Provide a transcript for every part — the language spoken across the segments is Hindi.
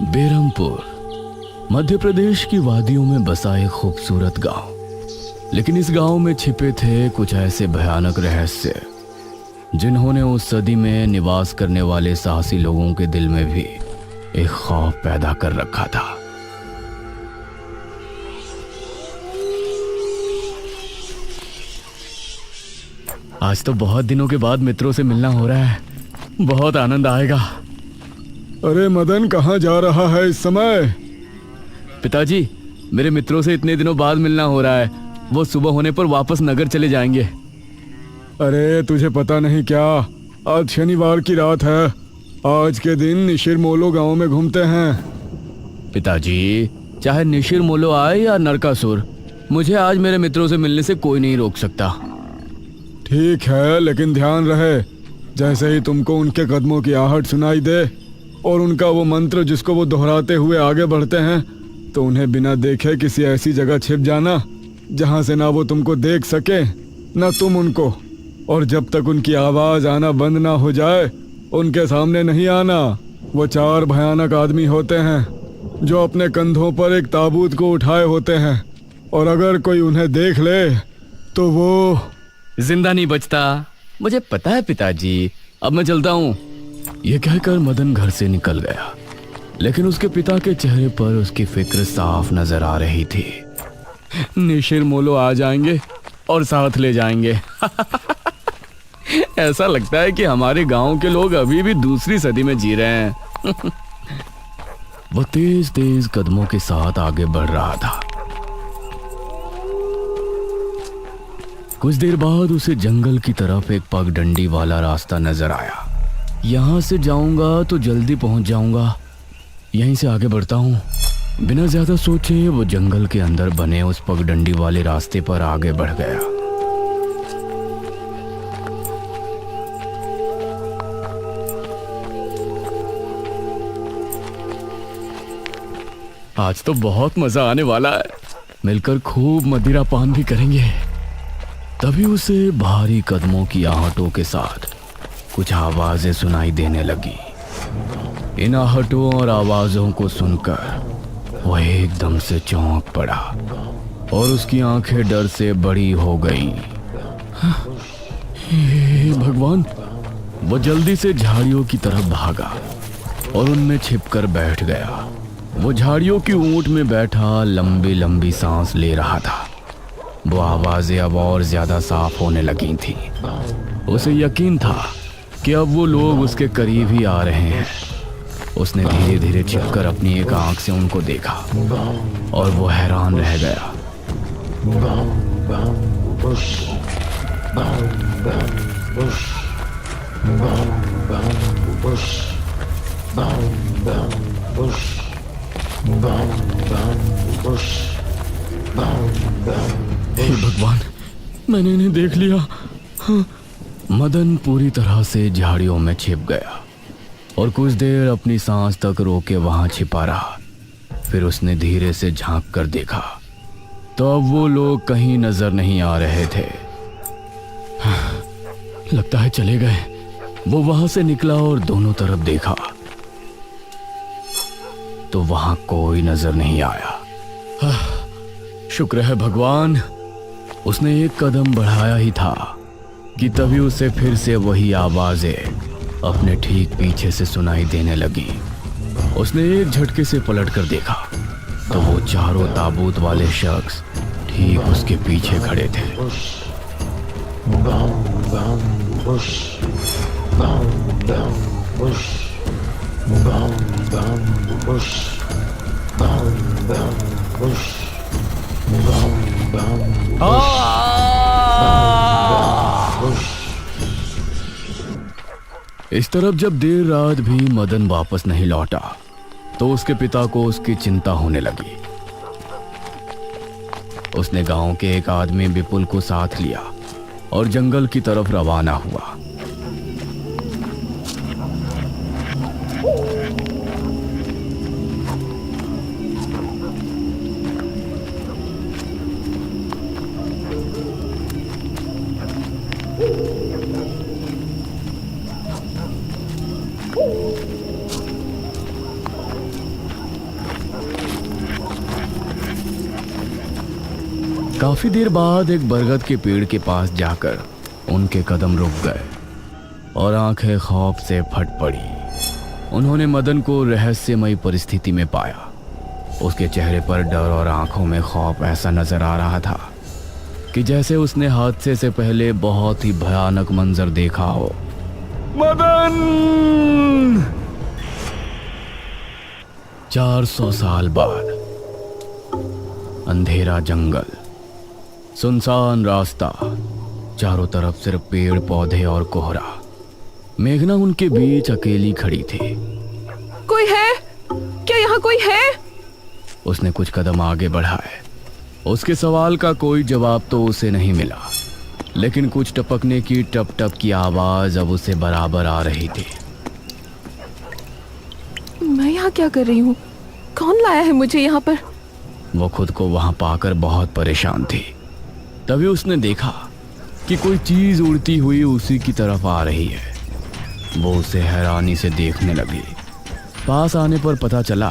बेरमपुर मध्य प्रदेश की वादियों में बसा एक खूबसूरत गांव। लेकिन इस गांव में छिपे थे कुछ ऐसे भयानक रहस्य जिन्होंने उस सदी में निवास करने वाले साहसी लोगों के दिल में भी एक खौफ पैदा कर रखा था। आज तो बहुत दिनों के बाद मित्रों से मिलना हो रहा है, बहुत आनंद आएगा। अरे मदन, कहाँ जा रहा है इस समय? पिताजी, मेरे मित्रों से इतने दिनों बाद मिलना हो रहा है। वो सुबह होने पर वापस नगर चले जाएंगे। अरे तुझे पता नहीं क्या, आज शनिवार की रात है। आज के दिन निशिर मोलो गांव में घूमते हैं। पिताजी, चाहे निशिर मोलो आए या नरकासुर, मुझे आज मेरे मित्रों से मिलने से कोई नहीं रोक सकता। ठीक है, लेकिन ध्यान रहे, जैसे ही तुमको उनके कदमों की आहट सुनाई दे और उनका वो मंत्र जिसको वो दोहराते हुए आगे बढ़ते हैं, तो उन्हें बिना देखे किसी ऐसी जगह छिप जाना जहां से ना वो तुमको देख सके ना तुम उनको। और जब तक उनकी आवाज आना बंद ना हो जाए उनके सामने नहीं आना। वो 4 भयानक आदमी होते हैं जो अपने कंधों पर एक ताबूत को उठाए होते हैं, और अगर कोई उन्हें देख ले तो वो जिंदा नहीं बचता। मुझे पता है पिताजी, अब मैं चलता हूँ। यह कहकर मदन घर से निकल गया, लेकिन उसके पिता के चेहरे पर उसकी फिक्र साफ नजर आ रही थी। निशिर मोलो आ जाएंगे और साथ ले जाएंगे। ऐसा लगता है कि हमारे गांव के लोग अभी भी दूसरी सदी में जी रहे हैं। वो तेज तेज कदमों के साथ आगे बढ़ रहा था। कुछ देर बाद उसे जंगल की तरफ एक पगडंडी वाला रास्ता नजर आया। यहां से जाऊंगा तो जल्दी पहुंच जाऊंगा, यहीं से आगे बढ़ता हूँ। बिना ज्यादा सोचे वो जंगल के अंदर बने उस पगडंडी वाले रास्ते पर आगे बढ़ गया। आज तो बहुत मजा आने वाला है, मिलकर खूब मदिरा पान भी करेंगे। तभी उसे भारी कदमों की आहटों के साथ कुछ आवाजें सुनाई देने लगी। इन आहटों और आवाजों को सुनकर वह एकदम से चौंक पड़ा और उसकी आंखें डर से बड़ी हो गईं। हे भगवान! वो जल्दी से झाड़ियों की तरफ भागा और उनमें छिपकर बैठ गया। वो झाड़ियों की ऊंट में बैठा लंबी लंबी सांस ले रहा था। वो आवाजें अब और ज्यादा साफ होने लगी थी। उसे यकीन था कि अब वो लोग उसके करीब ही आ रहे हैं। उसने धीरे धीरे छिपकर अपनी एक आंख से उनको देखा और वो हैरान रह गया। हे भगवान, मैंने इन्हें देख लिया। हाँ। मदन पूरी तरह से झाड़ियों में छिप गया और कुछ देर अपनी सांस तक रोके वहां छिपा रहा। फिर उसने धीरे से झांक कर देखा तो अब वो लोग कहीं नजर नहीं आ रहे थे। हाँ, लगता है चले गए। वो वहां से निकला और दोनों तरफ देखा तो वहां कोई नजर नहीं आया। हाँ, शुक्र है भगवान। उसने एक कदम बढ़ाया ही था कि तभी उसे फिर से वही आवाजें अपने ठीक पीछे से सुनाई देने लगी। उसने एक झटके से पलटकर देखा तो वो चारों ताबूत वाले शख्स ठीक उसके पीछे खड़े थे। इस तरफ जब देर रात भी मदन वापस नहीं लौटा तो उसके पिता को उसकी चिंता होने लगी। उसने गांव के एक आदमी विपुल को साथ लिया और जंगल की तरफ रवाना हुआ। काफी देर बाद एक बरगद के पेड़ के पास जाकर उनके कदम रुक गए और आंखें खौफ से फट पड़ी। उन्होंने मदन को रहस्यमयी परिस्थिति में पाया। उसके चेहरे पर डर और आंखों में खौफ ऐसा नजर आ रहा था कि जैसे उसने हादसे से पहले बहुत ही भयानक मंजर देखा हो। मदन! 400 साल बाद अंधेरा जंगल, सुनसान रास्ता, चारों तरफ सिर्फ पेड़ पौधे और कोहरा। मेघना उनके बीच अकेली खड़ी थी। कोई है? क्या यहाँ कोई है? उसने कुछ कदम आगे बढ़ाए। उसके सवाल का कोई जवाब तो उसे नहीं मिला, लेकिन कुछ टपकने की टप टप की आवाज अब उसे बराबर आ रही थी। मैं यहाँ क्या कर रही हूँ? कौन लाया है मुझे यहाँ पर? वो खुद को वहां पाकर बहुत परेशान थी। तभी उसने देखा कि कोई चीज उड़ती हुई उसी की तरफ आ रही है। वो उसे हैरानी से देखने लगी। पास आने पर पता चला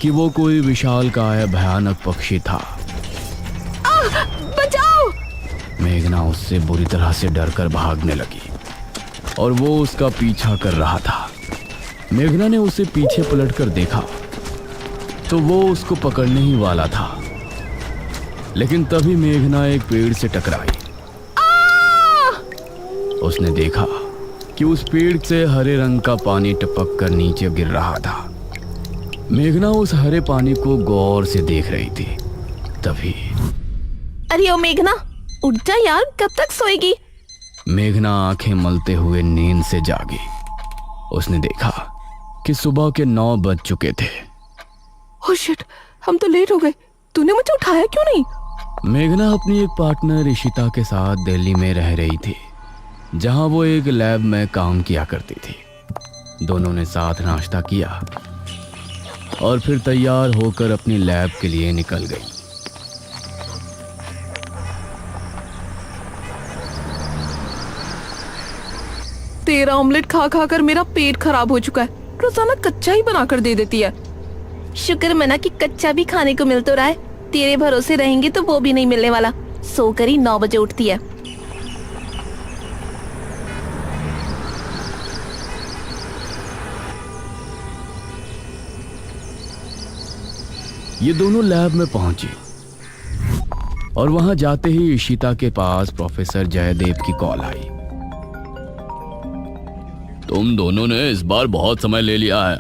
कि वो कोई विशालकाय भयानक पक्षी था। बचाओ! मेघना उससे बुरी तरह से डरकर भागने लगी और वो उसका पीछा कर रहा था। मेघना ने उसे पीछे पलटकर देखा तो वो उसको पकड़ने ही वाला था, लेकिन तभी मेघना एक पेड़ से टकराई। उसने देखा कि उस पेड़ से हरे रंग का पानी टपक कर नीचे गिर रहा था। मेघना उस हरे पानी को गौर से देख रही थी। तभी अरे ओ मेघना, उठ जा यार, कब तक सोएगी? मेघना आंखें मलते हुए नींद से जागी। उसने देखा कि सुबह के 9 बज चुके थे। ओह शिट, हम तो लेट हो गए। तूने मुझे उठाया क्यों नहीं? मेघना अपनी एक पार्टनर ईशिता के साथ दिल्ली में रह रही थी, जहां वो एक लैब में काम किया करती थी। दोनों ने साथ नाश्ता किया और फिर तैयार होकर अपनी लैब के लिए निकल गई। तेरा ऑमलेट खा खा कर मेरा पेट खराब हो चुका है। रोजाना कच्चा ही बना कर दे देती है। शुक्र मना कि कच्चा भी खाने को मिल तो रहा है। तेरे भरोसे रहेंगे तो वो भी नहीं मिलने वाला। सोकर ही 9 बजे उठती है। ये दोनों लैब में पहुंची और वहां जाते ही ईशिता के पास प्रोफेसर जयदेव की कॉल आई। तुम दोनों ने इस बार बहुत समय ले लिया है।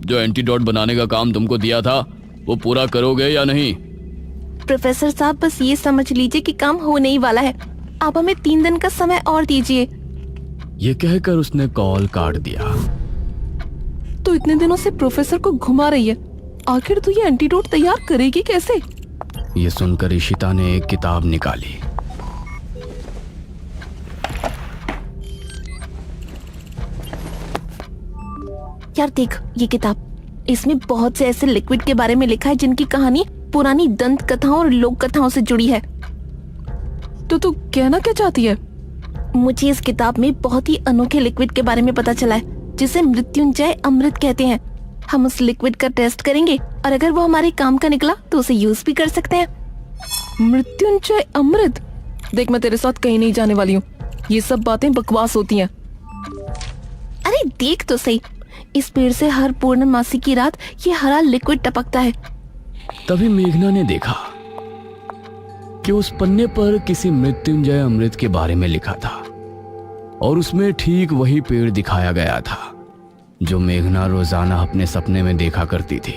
जो एंटीडोट बनाने का काम तुमको दिया था वो पूरा करोगे या नहीं? प्रोफेसर साहब, बस ये समझ लीजिए कि काम होने ही वाला है। आप हमें 3 दिन का समय और दीजिए। ये कहकर उसने कॉल काट दिया। तो इतने दिनों से प्रोफेसर को घुमा रही है, आखिर तू ये एंटीडोट तैयार करेगी कैसे? ये सुनकर ईशिता ने एक किताब निकाली। यार देख ये किताब, इसमें बहुत से ऐसे लिक्विड के बारे में लिखा है जिनकी कहानी पुरानी दंत कथाओं और लोक कथाओं से जुड़ी है। तो तू कहना क्या चाहती है? मुझे इस किताब में बहुत ही अनोखे लिक्विड के बारे में पता चला है, जिसे मृत्युंजय अमृत कहते हैं। हम उस लिक्विड का टेस्ट करेंगे और अगर वो हमारे काम का निकला तो उसे यूज भी कर सकते हैं। मृत्युंजय अमृत? देख, मैं तेरे साथ कहीं नहीं जाने वाली हूँ। ये सब बातें बकवास होती हैं। अरे देख तो सही, इस पेड़ से हर पूर्णमासी की रात ये हरा लिक्विड टपकता है। तभी मेघना ने देखा कि उस पन्ने पर किसी मृत्युंजय अमृत के बारे में लिखा था और उसमें ठीक वही पेड़ दिखाया गया था जो मेघना रोजाना अपने सपने में देखा करती थी।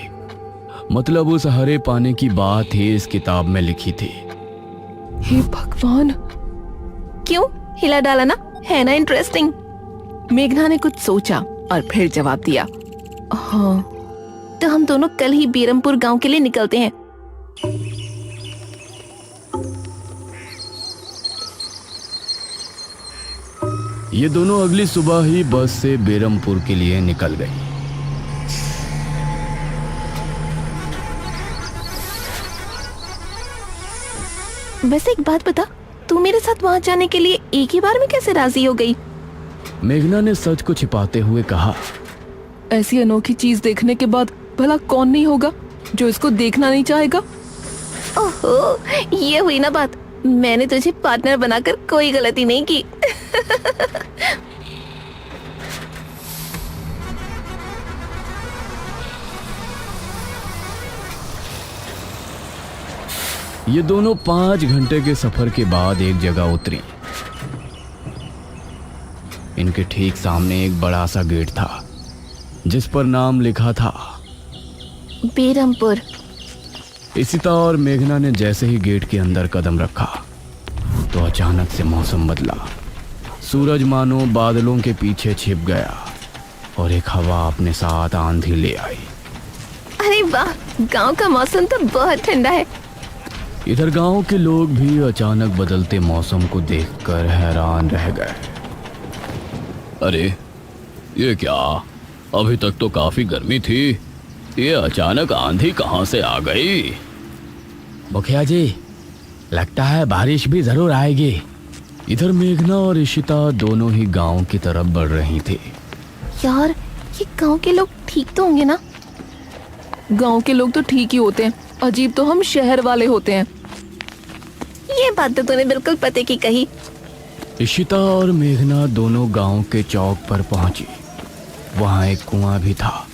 मतलब उस हरे पानी की बात ही इस किताब में लिखी थी। हे भगवान, क्यों हिला डाला ना, है ना इंटरेस्टिंग? मेघना ने कुछ सोचा और फिर जवाब दिया, हाँ तो हम दोनों कल ही बीरमपुर गांव के लिए निकलते हैं। ये दोनों अगली सुबह ही बस से बेरमपुर के लिए निकल गई। वैसे एक बात बता, तू मेरे साथ वहां जाने के लिए एक ही बार में कैसे राजी हो गई? मेघना ने सच को छिपाते हुए कहा, ऐसी अनोखी चीज देखने के बाद भला कौन नहीं होगा जो इसको देखना नहीं चाहेगा? ओहो, ये हुई ना बात। मैंने तुझे पार्टनर बनाकर कोई गलती नहीं की। ये दोनों 5 घंटे के सफर के बाद एक जगह उतरी। इनके ठीक सामने एक बड़ा सा गेट था जिस पर नाम लिखा था बेरमपुर। इशिता और मेघना ने जैसे ही गेट के अंदर कदम रखा तो अचानक से मौसम बदला। सूरज मानो बादलों के पीछे छिप गया और एक हवा अपने साथ आंधी ले आई। अरे वाह, गांव का मौसम तो बहुत ठंडा है। इधर गांव के लोग भी अचानक बदलते मौसम को देखकर हैरान रह गए। अरे ये क्या, अभी तक तो काफी गर्मी थी, ये अचानक आंधी कहां से आ गई? मुखिया जी, लगता है बारिश भी जरूर आएगी। इधर मेघना और इशिता दोनों ही गांव की तरफ बढ़ रही थी। यार, ये गांव के लोग ठीक तो होंगे ना? गांव के लोग तो ठीक ही होते हैं, अजीब तो हम शहर वाले होते हैं। ये बात तो तूने बिल्कुल पते की कही। इशिता और मेघना दोनों गांव के चौक पर पहुंची। वहां एक कुआं भी था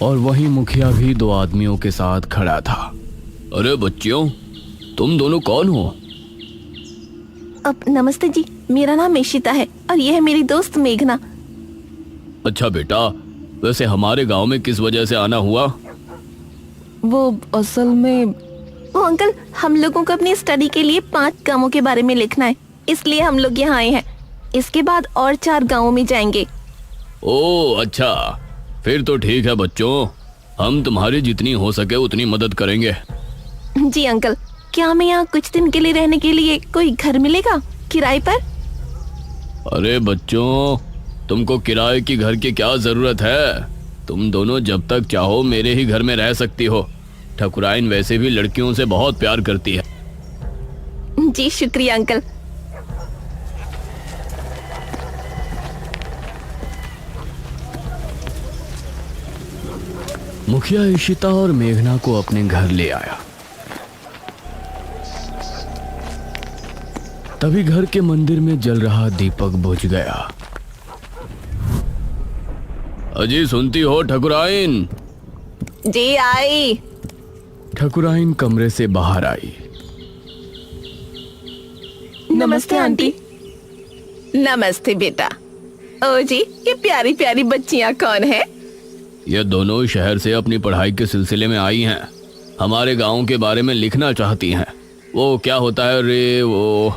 और वहीं मुखिया भी 2 आदमियों के साथ खड़ा था। अरे बच्चियों, तुम दोनों कौन हो? अब नमस्ते जी, मेरा नाम इशिता है और ये है मेरी दोस्त मेघना। अच्छा बेटा, वैसे हमारे गांव में किस वजह से आना हुआ? वो असल में वो अंकल, हम लोगों को अपनी स्टडी के लिए 5 गांवों के बारे में लिखना है, इसलिए हम लोग यहाँ आए हैं। इसके बाद और 4 गांवों में जाएंगे। ओह अच्छा, फिर तो ठीक है बच्चों, हम तुम्हारी जितनी हो सके उतनी मदद करेंगे। जी अंकल, क्या हमें यहाँ कुछ दिन के लिए रहने के लिए कोई घर मिलेगा किराए पर? अरे बच्चों, तुमको किराए की घर की क्या जरूरत है? तुम दोनों जब तक चाहो मेरे ही घर में रह सकती हो। ठकुराइन वैसे भी लड़कियों से बहुत प्यार करती है। जी शुक्रिया अंकल। मुखिया इशिता और मेघना को अपने घर ले आया। तभी घर के मंदिर में जल रहा दीपक बुझ गया। अजी सुनती हो ठकुराइन? जी आई। ठकुराइन कमरे से बाहर आई। नमस्ते आंटी। नमस्ते बेटा। ओ जी, ये प्यारी प्यारी बच्चियां कौन है? ये दोनों शहर से अपनी पढ़ाई के सिलसिले में आई हैं। हमारे गांव के बारे में लिखना चाहती हैं। वो क्या होता है रे, वो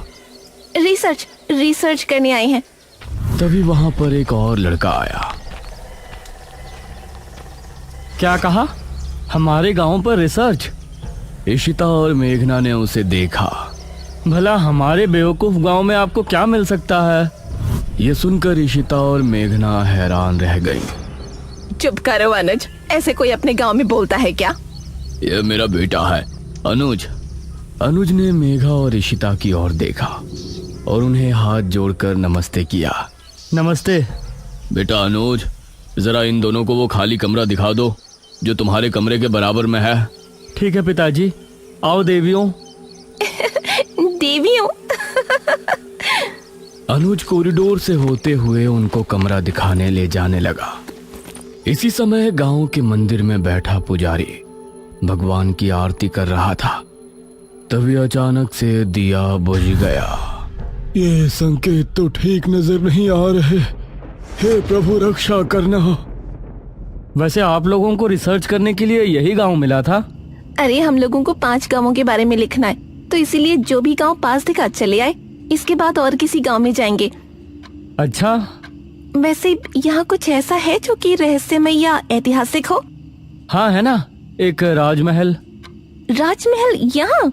रिसर्च करने आई हैं। तभी वहां पर एक और लड़का आया। क्या कहा? हमारे गांव पर रिसर्च? इशिता और मेघना ने उसे देखा। भला हमारे बेवकूफ गांव में आपको क्या मिल सकता है? ये सुनकर इशिता और मेघना हैरान रह गई। चुप करो अनुज, ऐसे कोई अपने गांव में बोलता है क्या? ये मेरा बेटा है अनुज। अनुज ने मेघा और इशिता की ओर देखा और उन्हें हाथ जोड़कर नमस्ते किया। नमस्ते बेटा अनुज, जरा इन दोनों को वो खाली कमरा दिखा दो जो तुम्हारे कमरे के बराबर में है। ठीक है पिताजी, आओ देवियों। देवियों? अनुज कॉरिडोर से होते हुए उनको कमरा दिखाने ले जाने लगा। इसी समय गांव के मंदिर में बैठा पुजारी भगवान की आरती कर रहा था। तभी अचानक से दिया बुझ गया। ये संकेत तो ठीक नजर नहीं आ रहे। हे प्रभु, रक्षा करना। वैसे आप लोगों को रिसर्च करने के लिए यही गांव मिला था? अरे हम लोगों को 5 गांवों के बारे में लिखना है, तो इसीलिए जो भी गांव पास दिखा चले आए। इसके बाद और किसी गांव में जाएंगे। अच्छा, वैसे यहाँ कुछ ऐसा है जो कि रहस्यमय या ऐतिहासिक हो? हाँ है ना, एक राजमहल। राजमहल यहाँ?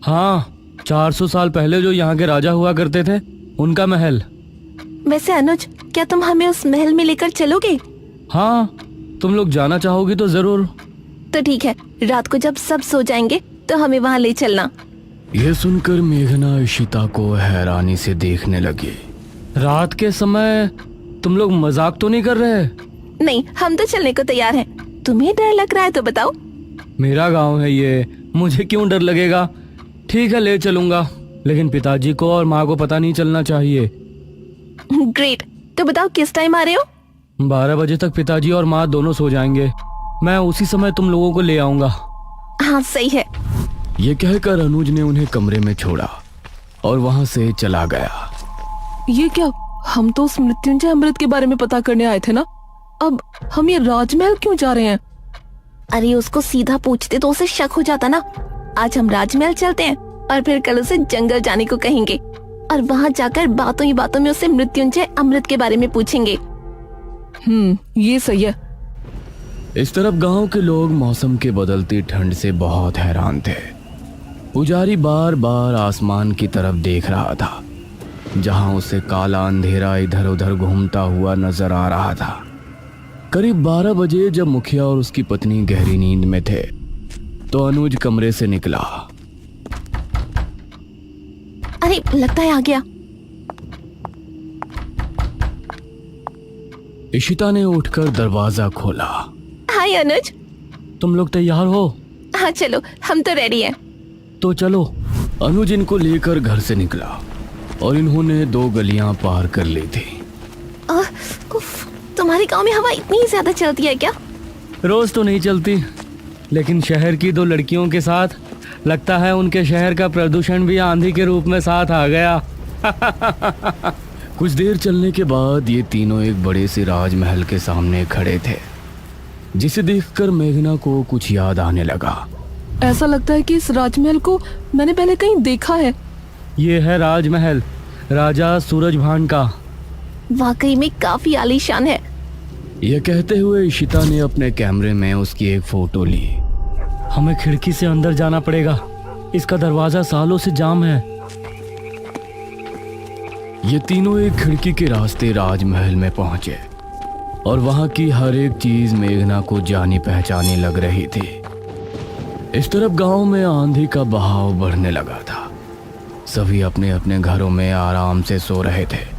हाँ, 400 साल पहले जो यहाँ के राजा हुआ करते थे, उनका महल। वैसे अनुज, क्या तुम हमें उस महल में लेकर चलोगे? हाँ, तुम लोग जाना चाहोगी तो जरूर। तो ठीक है, रात को जब सब सो जाएंगे तो हमें वहाँ ले चलना। यह सुनकर मेघना इशिता को हैरानी से देखने लगी। रात के समय तुम लोग मजाक तो नहीं कर रहे? नहीं, हम तो चलने को तैयार हैं। तुम्हें डर लग रहा है तो बताओ। मेरा गांव है ये, मुझे क्यों डर लगेगा? ठीक है, ले चलूंगा, लेकिन पिताजी को और माँ को पता नहीं चलना चाहिए। ग्रेट। तो बताओ किस टाइम आ रहे हो? 12 बजे तक पिताजी और माँ दोनों सो जाएंगे। मैं उसी समय तुम लोगों को ले आऊंगा। हाँ सही है। ये कहकर अनुज ने उन्हें कमरे में छोड़ा और वहां से चला गया। ये क्या? हम तो उस मृत्युंजय अमृत के बारे में पता करने आए थे ना। अब हम ये राजमहल क्यों जा रहे हैं? अरे उसको सीधा पूछते तो उसे शक हो जाता ना। आज हम राजमहल चलते हैं और फिर कल उसे जंगल जाने को कहेंगे और वहाँ जाकर बातों ही बातों में उससे मृत्युंजय अमृत के बारे में पूछेंगे। ये सही है। इस तरफ गांव के लोग मौसम के बदलती ठंड से बहुत हैरान थे। पुजारी बार बार आसमान की तरफ देख रहा था, जहां उसे काला अंधेरा इधर उधर घूमता हुआ नजर आ रहा था। करीब 12 बजे जब मुखिया और उसकी पत्नी गहरी नींद में थे तो अनुज कमरे से निकला। अरे लगता है आ गया। इशिता ने उठकर दरवाजा खोला। हाय अनुज। तुम लोग तैयार हो? हाँ चलो, हम तो रेडी हैं। तो चलो। अनुज इनको लेकर घर से निकला और इन्होंने 2 गलियां पार कर ली थी। उफ, तुम्हारे गांव में हवा इतनी ज्यादा चलती है क्या? रोज तो नहीं चलती, लेकिन शहर की 2 लड़कियों के साथ लगता है उनके शहर का प्रदूषण भी आंधी के रूप में साथ आ गया। कुछ देर चलने के बाद ये तीनों एक बड़े से राजमहल के सामने खड़े थे, जिसे देखकर मेघना को कुछ याद आने लगा। ऐसा लगता है कि इस राजमहल को मैंने पहले कहीं देखा है। ये है राजमहल राजा सूरजभान का। वाकई में काफी आलीशान है। यह कहते हुए इशिता ने अपने कैमरे में उसकी एक फोटो ली। हमें खिड़की से अंदर जाना पड़ेगा, इसका दरवाजा सालों से जाम है। ये तीनों एक खिड़की के रास्ते राजमहल में पहुंचे और वहां की हर एक चीज मेघना को जानी पहचानी लग रही थी। इस तरफ गांव में आंधी का बहाव बढ़ने लगा था। सभी अपने अपने घरों में आराम से सो रहे थे।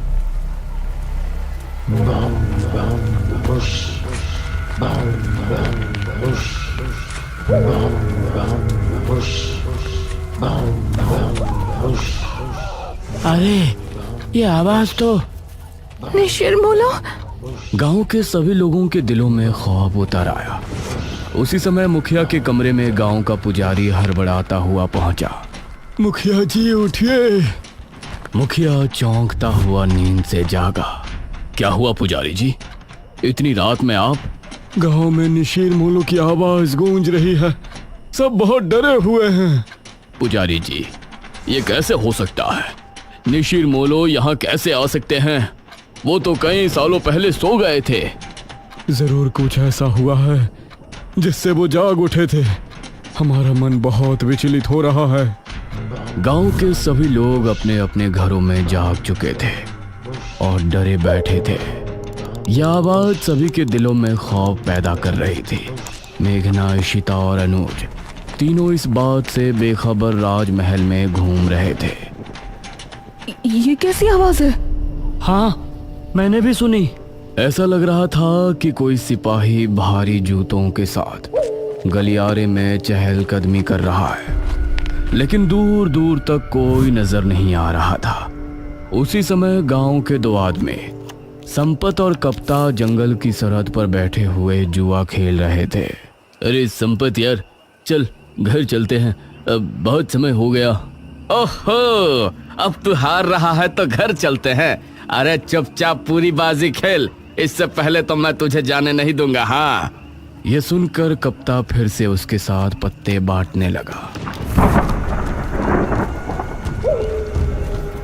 अरे ये आवाज तो निशिरमोलो। गांव के सभी लोगों के दिलों में खौफ उतर आया। उसी समय मुखिया के कमरे में गांव का पुजारी हड़बड़ाता हुआ पहुंचा। मुखिया जी उठिए। मुखिया चौंकता हुआ नींद से जागा। क्या हुआ पुजारी जी, इतनी रात में आप? गांव में निशीर मोलो की आवाज गूंज रही है, सब बहुत डरे हुए हैं। पुजारी जी, ये कैसे हो सकता है? निशीर मोलो यहाँ कैसे आ सकते हैं? वो तो कई सालों पहले सो गए थे। जरूर कुछ ऐसा हुआ है जिससे वो जाग उठे थे। हमारा मन बहुत विचलित हो रहा है। गांव के सभी लोग अपने अपने घरों में जाग चुके थे और डरे बैठे थे। यह आवाज सभी के दिलों में खौफ पैदा कर रही थी। मेघना, इशिता और अनुज तीनों इस बात से बेखबर राजमहल में घूम रहे थे। ये कैसी आवाज है? हाँ, मैंने भी सुनी। ऐसा लग रहा था कि कोई सिपाही भारी जूतों के साथ गलियारे में चहलकदमी कर रहा है, लेकिन दूर दूर तक कोई नजर नहीं आ रहा था। उसी समय गांव के 2 आदमी संपत और कप्ता जंगल की सरहद पर बैठे हुए जुआ खेल रहे थे। अरे संपत यार, चल घर चलते हैं, अब बहुत समय हो गया। ओहो, अब तू हार रहा है तो घर चलते हैं। अरे चुपचाप पूरी बाजी खेल, इससे पहले तो मैं तुझे जाने नहीं दूंगा। हाँ। यह सुनकर कप्ता फिर से उसके साथ पत्ते बांटने लगा।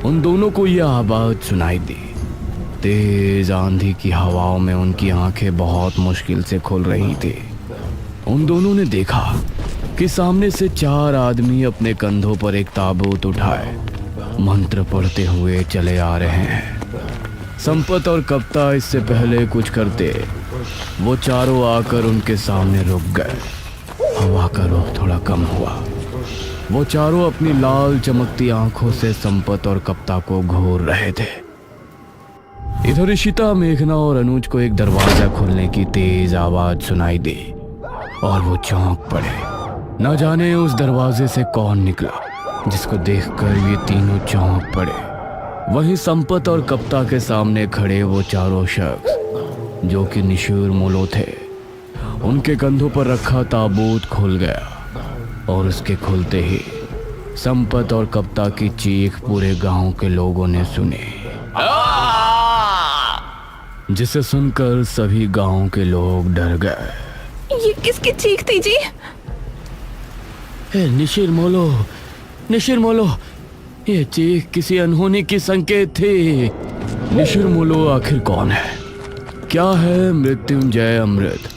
उन दोनों को यह आवाज सुनाई दी। तेज आंधी की हवाओं में उनकी आंखें बहुत मुश्किल से खुल रही थी। उन दोनों ने देखा कि सामने से 4 आदमी अपने कंधों पर एक ताबूत उठाए मंत्र पढ़ते हुए चले आ रहे हैं। संपत और कप्ता इससे पहले कुछ करते, वो चारों आकर उनके सामने रुक गए। हवा का रुख थोड़ा कम हुआ। वो चारों अपनी लाल चमकती आंखों से संपत और कप्ता को घूर रहे थे। इधर इशिता, मेघना और अनुज को एक दरवाजा खुलने की तेज आवाज सुनाई दी और वो चौंक पड़े। न जाने उस दरवाजे से कौन निकला, जिसको देखकर ये तीनों चौंक पड़े। वहीं संपत और कप्ता के सामने खड़े वो चारों शख्स जो कि निशूर मोलो थे। उनके कंधों पर रखा ताबूत खुल गया और उसके खुलते ही संपत और कप्ता की चीख पूरे गांव के लोगों ने सुनी, जिसे सुनकर सभी गांव के लोग डर गए। ये किसकी चीख थी जी? निशिर मोलो, ये चीख किसी अनहोनी की संकेत थी। निशिर मोलो आखिर कौन है? क्या है मृत्युंजय अमृत?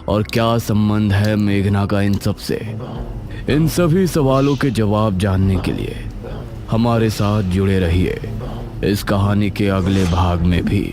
और क्या संबंध है मेघना का इन सब से? इन सभी सवालों के जवाब जानने के लिए हमारे साथ जुड़े रहिए इस कहानी के अगले भाग में भी।